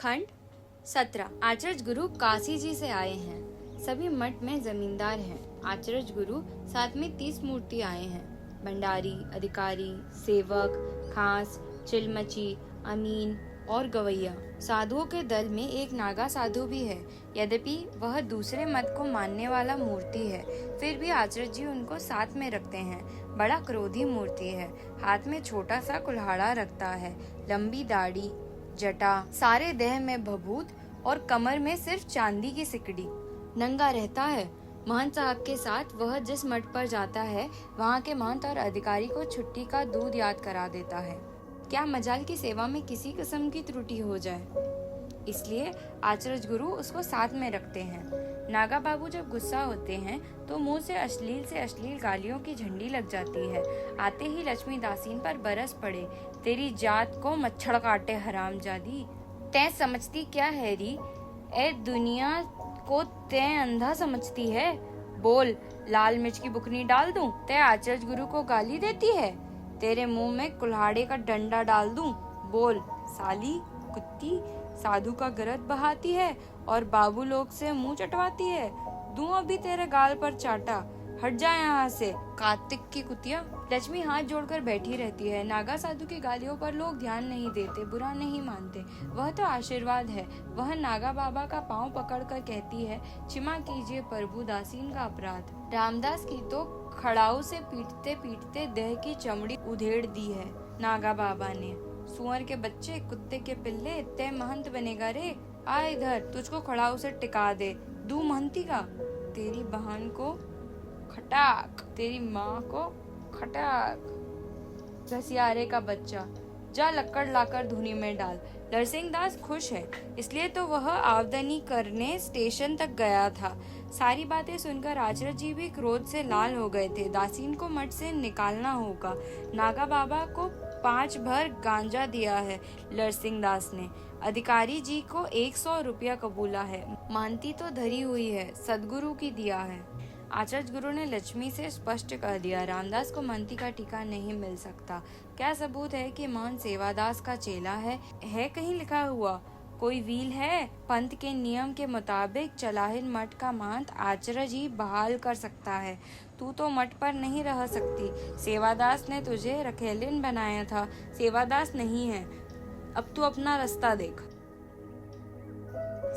खंड 17। आचार्य गुरु काशी जी से आए हैं। सभी मठ में जमींदार हैं। आचार्य गुरु साथ में 30 मूर्ति आए हैं। भंडारी, अधिकारी, सेवक, खास, चिलमची, अमीन और गवैया। साधुओं के दल में एक नागा साधु भी है। यद्यपि वह दूसरे मत को मानने वाला मूर्ति है, फिर भी आचार्य जी उनको साथ में रखते हैं। बड़ा क्रोधी मूर्ति है। हाथ में छोटा सा कुल्हाड़ा रखता है। लंबी दाढ़ी, जटा, सारे देह में भभूत और कमर में सिर्फ चांदी की सिकड़ी। नंगा रहता है। महंत साहब के साथ वह जिस मठ पर जाता है, वहाँ के महंत और अधिकारी को छुट्टी का दूध याद करा देता है। क्या मजाल की सेवा में किसी किस्म की त्रुटि हो जाए, इसलिए आचार्य गुरु उसको साथ में रखते हैं। नागा बाबू जब गुस्सा होते हैं तो मुंह से अश्लील गालियों की झंडी लग जाती है। आते ही लक्ष्मी दासीन पर बरस पड़े, तेरी जात को मच्छर काटे हरामजादी। तै समझती क्या है री, ए दुनिया को तै अंधा समझती है। बोल, लाल मिर्च की बुकनी डाल दूं? तै आचार्य गुरु को गाली देती है। तेरे मुंह में कुल्हाड़े का डंडा डाल दूं? बोल, साली कुत्ती, साधु का गरज बहाती है और बाबू लोग से मुंह चटवाती है। दूं अभी तेरे गाल पर चाटा, हट जा यहाँ से कार्तिक की कुतिया। लक्ष्मी हाथ जोड़कर बैठी रहती है। नागा साधु की गालियों पर लोग ध्यान नहीं देते, बुरा नहीं मानते। वह तो आशीर्वाद है। वह नागा बाबा का पांव पकड़कर कहती है, क्षमा कीजिए प्रभु, दासीन का अपराध। रामदास की तो खड़ाऊ से पीटते पीटते देह की चमड़ी उधेड़ दी है नागा बाबा ने। सुअर के बच्चे, कुत्ते के पिल्ले, तय महंत बनेगा रे। आ इधर, तुझको खड़ाऊ से टिका दे दू महंती का। तेरी बहन को खटाक, तेरी माँ को खटाक। घसियारे का बच्चा, जा लक्कड़ लाकर धुनी में डाल। नरसिंह दास खुश है, इसलिए तो वह आवदनी करने स्टेशन तक गया था। सारी बातें सुनकर आचार्य जी भी क्रोध से लाल हो गए थे। दासीन को मठ से निकालना होगा। नागा बाबा को 5 भर गांजा दिया है नरसिंह दास ने। अधिकारी जी को 100 रुपया कबूला है। मानती तो धरी हुई है, सदगुरु की दिया है। आचार्य गुरु ने लक्ष्मी से स्पष्ट कह दिया, रामदास को मंती का टीका नहीं मिल सकता। क्या सबूत है कि महंत सेवादास का चेला है कहीं लिखा हुआ? कोई वील है? पंथ के नियम के मुताबिक चलाहिन मठ का महंत आचार्य जी बहाल कर सकता है। तू तो मठ पर नहीं रह सकती। सेवादास ने तुझे रखेलिन बनाया था, सेवादास नहीं है। अब तू अपना रास्ता देख।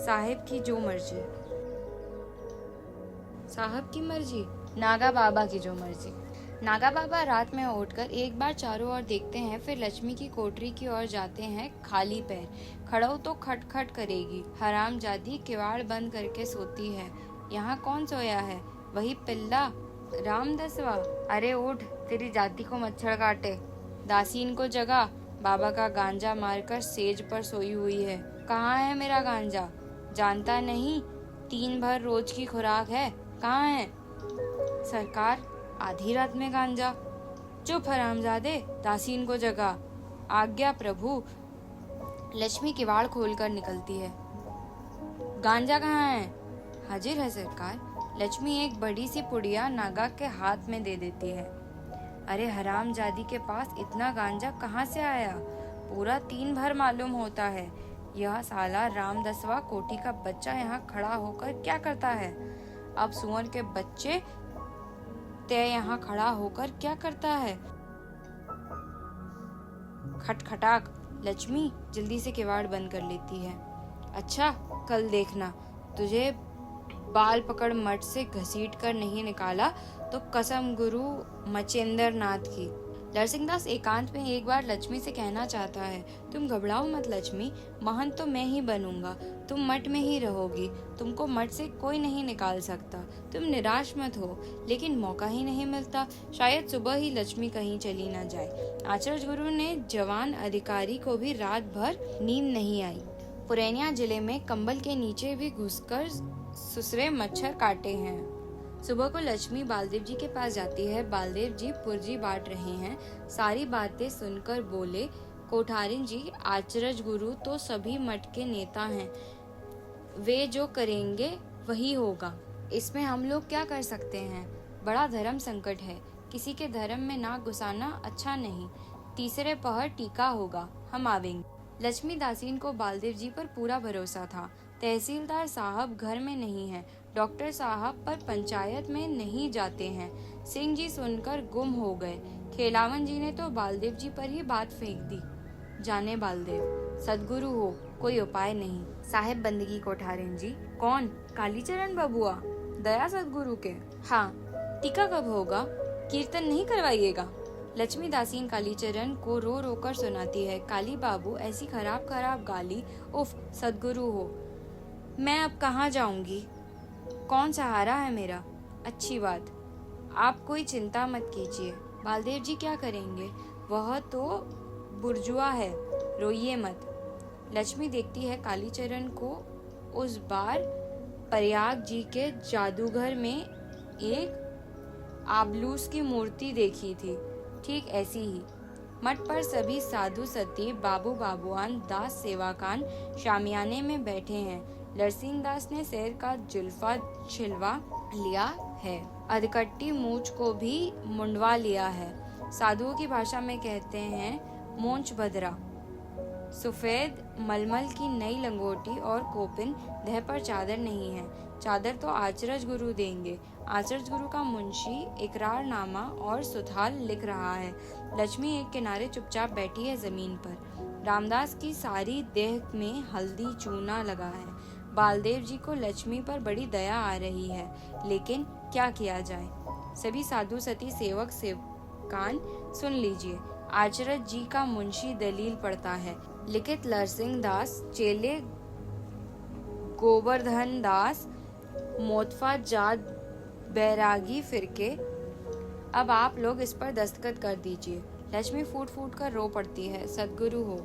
साहिब की जो मर्जी। साहब की मर्जी? नागा बाबा की जो मर्जी। नागा बाबा रात में उठकर एक बार चारों ओर देखते हैं, फिर लक्ष्मी की कोठरी की ओर जाते हैं खाली पैर। खड़ो तो खटखट करेगी। हरामजादी किवाड़ बंद करके सोती है। यहाँ कौन सोया है? वही पिल्ला रामदसवा। अरे उठ, तेरी जाति को मच्छर काटे। दासीन को जगा। बाबा का गांजा मारकर सेज पर सोई हुई है। कहाँ है मेरा गांजा? जानता नहीं, 3 भर रोज की खुराक है। कहाँ है? सरकार, आधी रात में गांजा। चुप हरामजादे, दासीन को जगा। आज्ञा प्रभु। लक्ष्मी किवाड़ खोलकर निकलती है। गांजा कहाँ है? हाजिर है सरकार। लक्ष्मी एक बड़ी सी पुड़िया नागा के हाथ में दे देती है। अरे हरामजादी के पास इतना गांजा कहाँ से आया? पूरा 3 भर मालूम होता है। यह साला रामदसवा कोठी का बच्चा यहाँ खड़ा होकर क्या करता है? अब सुअर के बच्चे, ते यहाँ खड़ा होकर क्या करता है? खटखटाक। लक्ष्मी जल्दी से किवाड़ बंद कर लेती है। अच्छा, कल देखना, तुझे बाल पकड़ मठ से घसीट कर नहीं निकाला तो कसम गुरु मचेंद्र नाथ की। नरसिंहदास एकांत में एक बार लक्ष्मी से कहना चाहता है, तुम घबराओ मत लक्ष्मी, महंत तो मैं ही बनूंगा। तुम मठ में ही रहोगी। तुमको मठ से कोई नहीं निकाल सकता। तुम निराश मत हो, लेकिन मौका ही नहीं मिलता। शायद सुबह ही लक्ष्मी कहीं चली न जाए। आचार्य गुरु ने जवान अधिकारी को भी रात भर नींद नहीं आई। पुरैनिया जिले में कंबल के नीचे भी घुसकर सुसरे मच्छर काटे हैं। सुबह को लक्ष्मी बालदेव जी के पास जाती है। बालदेव जी पुर्जी बांट रहे हैं। सारी बातें सुनकर बोले, कोठारिन जी, आचार्य गुरु तो सभी मठ के नेता हैं। वे जो करेंगे वही होगा। इसमें हम लोग क्या कर सकते हैं? बड़ा धर्म संकट है। किसी के धर्म में नाक घुसाना अच्छा नहीं। तीसरे पहर टीका होगा, हम आवेंगे। लक्ष्मी दासीन को बालदेव जी पर पूरा भरोसा था। तहसीलदार साहब घर में नहीं हैं, डॉक्टर साहब पर पंचायत में नहीं जाते हैं। सिंह जी सुनकर गुम हो गए। खेलावन जी ने तो बालदेव जी पर ही बात फेंक दी। जाने बालदेव, सदगुरु हो, कोई उपाय नहीं। साहेब बंदगी को ठारें जी। कौन? कालीचरण बबुआ, दया सदगुरु के। हाँ, टीका कब होगा? कीर्तन नहीं करवाइएगा? लक्ष्मी दासीन कालीचरण को रो रो कर सुनाती है। काली बाबू, ऐसी खराब खराब गाली, उफ, सदगुरु हो, मैं अब कहाँ जाऊंगी? कौन सहारा है मेरा? अच्छी बात, आप कोई चिंता मत कीजिए। बालदेव जी क्या करेंगे? वह तो बुर्जुआ है, रोइए मत। लक्ष्मी देखती है कालीचरण को उस बार प्रयाग जी के जादूगर में एक आबलूस की मूर्ति देखी थी, ठीक ऐसी ही। मठ पर सभी साधु सती, बाबू बाबुआन, दास सेवाकान शामियाने में बैठे हैं। नरसिंह दास ने शेर का जुल्फा छिलवा लिया है, अधकट्टी मूछ को भी मुंडवा लिया है। साधुओं की भाषा में कहते हैं मोंच भद्रा। सफेद मलमल की नई लंगोटी और कोपिन, देह पर चादर नहीं है। चादर तो आचरज गुरु देंगे। आचरज गुरु का मुंशी इकरारनामा और सुथाल लिख रहा है। लक्ष्मी एक किनारे चुपचाप बैठी है जमीन पर। रामदास की सारी देह में हल्दी चूना लगा है। बालदेव जी को लक्ष्मी पर बड़ी दया आ रही है, लेकिन क्या किया जाए। सभी साधु सती सेवक सेवकान सुन लीजिए। आचरज जी का मुंशी दलील पढ़ता है। लिखित नरसिंह दास, चेले गोवर्धन दास, मोतफा जात बैरागी फिरके। अब आप लोग इस पर दस्तखत कर दीजिए। लक्ष्मी फूट फूट कर रो पड़ती है। सदगुरु हो,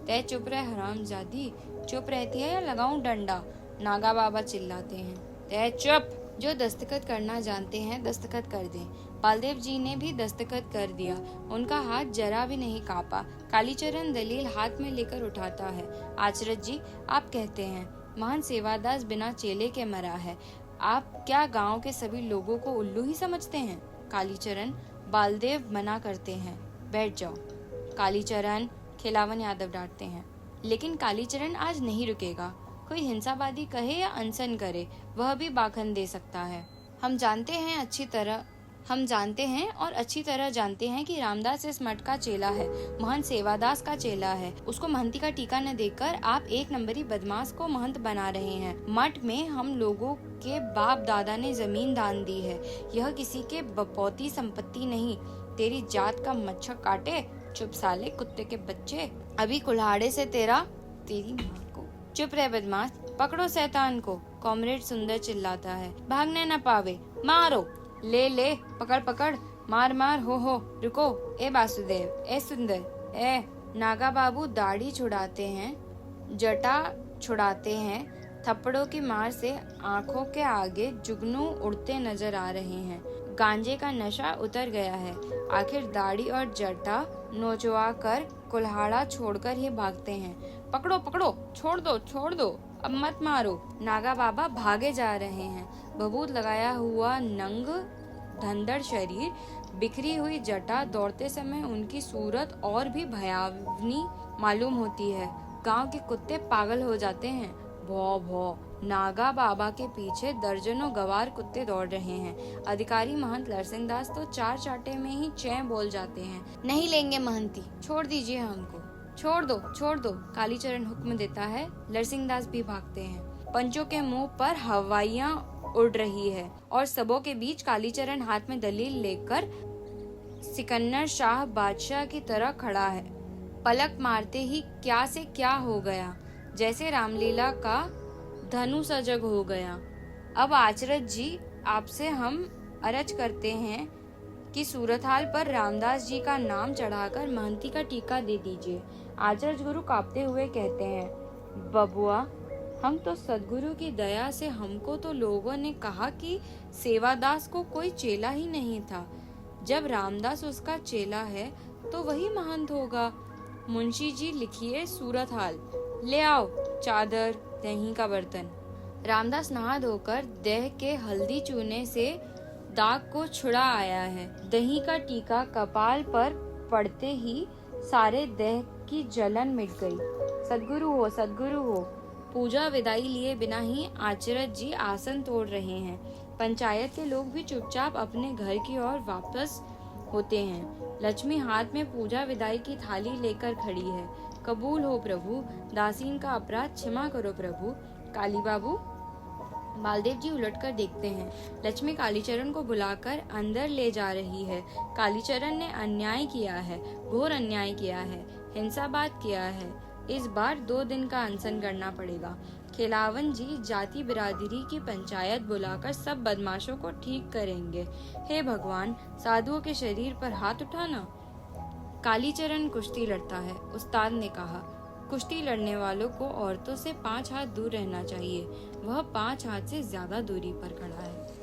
तय चुप रह हरामजादी। चुप रहती है या लगाऊं डंडा? नागा बाबा चिल्लाते हैं। तय चुप। जो दस्तखत करना जानते हैं दस्तखत कर दें। बालदेव जी ने भी दस्तखत कर दिया। उनका हाथ जरा भी नहीं कांपा। कालीचरण दलील हाथ में लेकर उठाता है। आचरज जी, आप कहते हैं महान सेवादास बिना चेले के मरा है। आप क्या गांव के सभी लोगों को उल्लू ही समझते हैं? कालीचरण, बालदेव मना करते हैं। बैठ जाओ। कालीचरण, खिलावन यादव डांटते हैं। लेकिन कालीचरण आज नहीं रुकेगा। कोई हिंसावादी कहे या अनशन करे, वह भी बाखन दे सकता है। हम जानते हैं और अच्छी तरह जानते हैं कि रामदास इस मठ का चेला है, महंत सेवादास का चेला है। उसको महंती का टीका न देकर आप एक नंबरी बदमाश को महंत बना रहे हैं। मठ में हम लोगों के बाप दादा ने जमीन दान दी है। यह किसी के बपौती संपत्ति नहीं। तेरी जात का मच्छर काटे। चुप साले कुत्ते के बच्चे, अभी कुल्हाड़े से तेरी माँ को। चुप रह बदमाश, पकड़ो शैतान को। कॉमरेड सुंदर चिल्लाता है। भागने न पावे, मारो। ले पकड़ पकड़, मार मार, हो रुको। ए वासुदेव, ए सुंदर, ए नागा बाबू दाढ़ी छुड़ाते हैं, जटा छुड़ाते हैं। थप्पड़ों की मार से आंखों के आगे जुगनू उड़ते नजर आ रहे हैं। गांजे का नशा उतर गया है। आखिर दाढ़ी और जटा नोचवा कर कुल्हाड़ा छोड़कर ही भागते हैं। पकड़ो पकड़ो, छोड़ दो, अब मत मारो। नागा बाबा भागे जा रहे हैं। भभूत लगाया हुआ नंग धंधड़ शरीर, बिखरी हुई जटा, दौड़ते समय उनकी सूरत और भी भयावनी मालूम होती है। गांव के कुत्ते पागल हो जाते हैं। भौ भौ। नागा बाबा के पीछे दर्जनों गवार कुत्ते दौड़ रहे हैं। अधिकारी महंत नरसिंह दास तो चार चाटे में ही चैं बोल जाते हैं। नहीं लेंगे महंती, छोड़ दीजिए हमको। छोड़ दो। कालीचरण हुक्म देता है। नरसिंह दास भी भागते हैं। पंचों के मुंह पर हवाइयां उड़ रही है और सबों के बीच कालीचरण हाथ में दलील लेकर सिकंदर शाह बादशाह की तरह खड़ा है। पलक मारते ही क्या से क्या हो गया, जैसे रामलीला का धनु सजग हो गया। अब आचरज जी, आपसे हम अर्ज करते हैं कि सूरतहाल पर रामदास जी का नाम चढ़ाकर महंती का टीका दे दीजिए। आचरज गुरु कांपते हुए कहते हैं, बबुआ, हम तो सदगुरु की दया से, हमको तो लोगों ने कहा कि सेवादास को कोई चेला ही नहीं था। जब रामदास उसका चेला है तो वही महंत होगा। मुंशी जी लिखिए सूरतहाल। ले आओ चादर, दही का बर्तन। रामदास नहा धोकर देह के हल्दी चूने से दाग को छुड़ा आया है। दही का टीका कपाल पर पड़ते ही सारे देह की जलन मिट गई। सद्गुरु हो, सद्गुरु हो। पूजा विदाई लिए बिना ही आचरज जी आसन तोड़ रहे हैं। पंचायत के लोग भी चुपचाप अपने घर की ओर वापस होते हैं। लक्ष्मी हाथ में पूजा विदाई की थाली लेकर खड़ी है। कबूल हो प्रभु, दासीन का अपराध क्षमा करो प्रभु। काली बाबू। बालदेव जी उलटकर देखते हैं। लक्ष्मी कालीचरण को बुलाकर अंदर ले जा रही है। कालीचरण ने अन्याय किया है, घोर अन्याय किया है, हिंसावाद किया है। इस बार 2 दिन का अनशन करना पड़ेगा। खिलावन जी जाति बिरादरी की पंचायत बुलाकर सब बदमाशों को ठीक करेंगे। हे भगवान, साधुओं के शरीर पर हाथ उठाना। कालीचरण कुश्ती लड़ता है। उस्ताद ने कहा, कुश्ती लड़ने वालों को औरतों से 5 हाथ दूर रहना चाहिए। वह 5 हाथ से ज्यादा दूरी पर खड़ा है।